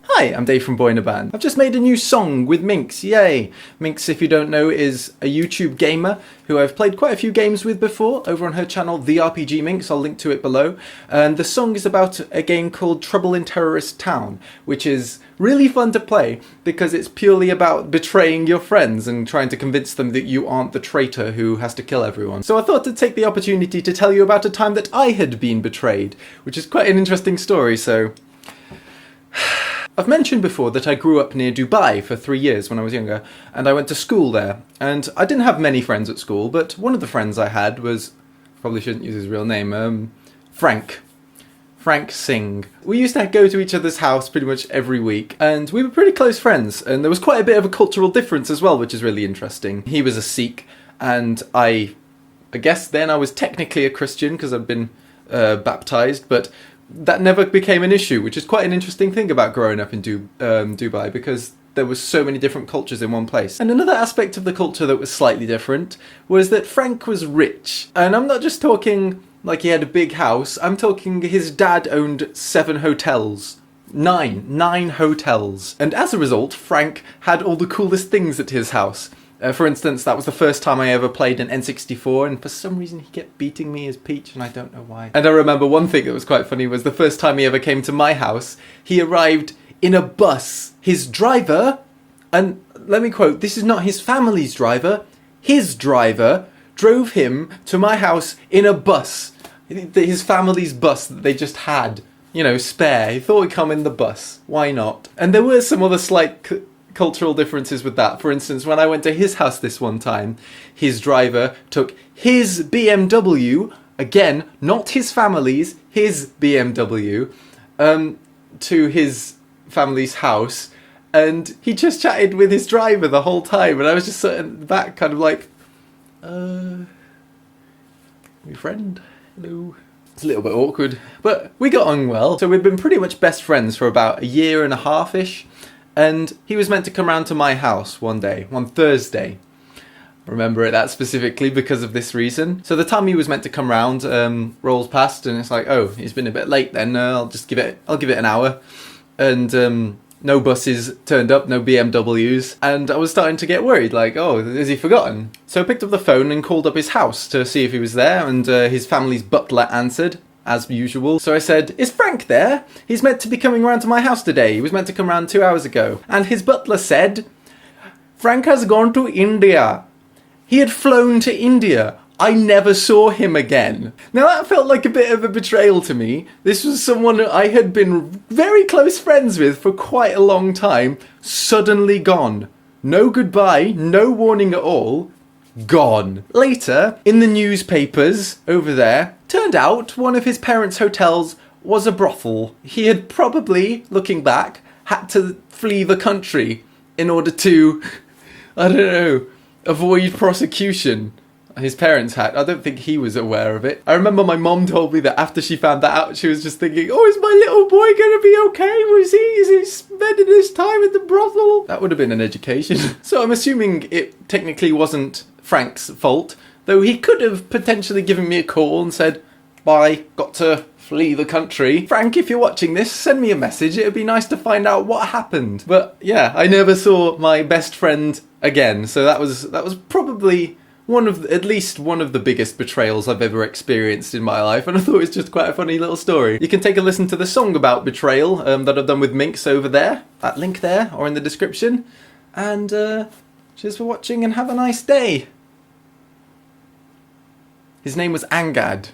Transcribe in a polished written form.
Hi, I'm Dave from Boyinaband. I've just made a new song with Minx, yay! Minx, if you don't know, is a YouTube gamer who I've played quite a few games with before over on her channel, The RPG Minx. I'll link to it below. And the song is about a game called Trouble in Terrorist Town, which is really fun to play because it's purely about betraying your friends and trying to convince them that you aren't the traitor who has to kill everyone. So I thought to take the opportunity to tell you about a time that I had been betrayed, which is quite an interesting story, so... I've mentioned before that I grew up near Dubai for 3 years when I was younger, and I went to school there. And I didn't have many friends at school, but one of the friends I had was, probably shouldn't use his real name, Frank. Frank Singh. We used to go to each other's house pretty much every week, and we were pretty close friends, and there was quite a bit of a cultural difference as well, which is really interesting. He was a Sikh, and I guess then I was technically a Christian because I'd been baptized, but that never became an issue, which is quite an interesting thing about growing up in Dubai, because there was so many different cultures in one place. And another aspect of the culture that was slightly different was that Frank was rich. And I'm not just talking like he had a big house, I'm talking his dad owned 7 hotels. Nine hotels. And as a result, Frank had all the coolest things at his house. For instance, that was the first time I ever played an N64, and for some reason he kept beating me as Peach, and I don't know why. And I remember one thing that was quite funny was the first time he ever came to my house, he arrived in a bus. His driver, and let me quote, this is not his family's driver, his driver drove him to my house in a bus. His family's bus that they just had, you know, spare. He thought he'd come in the bus. Why not? And there were some other slight cultural differences with that. For instance, when I went to his house this one time, his driver took his BMW, again, not his family's, his BMW, to his family's house, and he just chatted with his driver the whole time, and I was just sitting in the back kind of like, my friend, hello. It's a little bit awkward, but we got on well. So we've been pretty much best friends for about a year and a half-ish. And he was meant to come round to my house one day, one Thursday. I remember that specifically because of this reason. So the time he was meant to come round rolls past, and it's like, oh, he's been a bit late then. I'll give it an hour. And no buses turned up, no BMWs, and I was starting to get worried. Like, oh, has he forgotten? So I picked up the phone and called up his house to see if he was there, and his family's butler answered, as usual. So I said, is Frank there? He's meant to be coming round to my house today. He was meant to come round 2 hours ago. And his butler said, Frank has gone to India. He had flown to India. I never saw him again. Now that felt like a bit of a betrayal to me. This was someone I had been very close friends with for quite a long time, suddenly gone. No goodbye, no warning at all. Gone. Later, in the newspapers over there, turned out one of his parents' hotels was a brothel. He had probably, looking back, had to flee the country in order to, I don't know, avoid prosecution. His parents had. I don't think he was aware of it. I remember my mom told me that after she found that out, she was just thinking, oh, is my little boy going to be okay? Is he spending his time at the brothel? That would have been an education. So I'm assuming it technically wasn't Frank's fault, though he could have potentially given me a call and said, bye, got to flee the country. Frank, if you're watching this, send me a message. It would be nice to find out what happened. But yeah, I never saw my best friend again, so that was probably at least one of the biggest betrayals I've ever experienced in my life, and I thought it was just quite a funny little story. You can take a listen to the song about betrayal that I've done with Minx over there, that link there, or in the description, and cheers for watching and have a nice day. His name was Angad.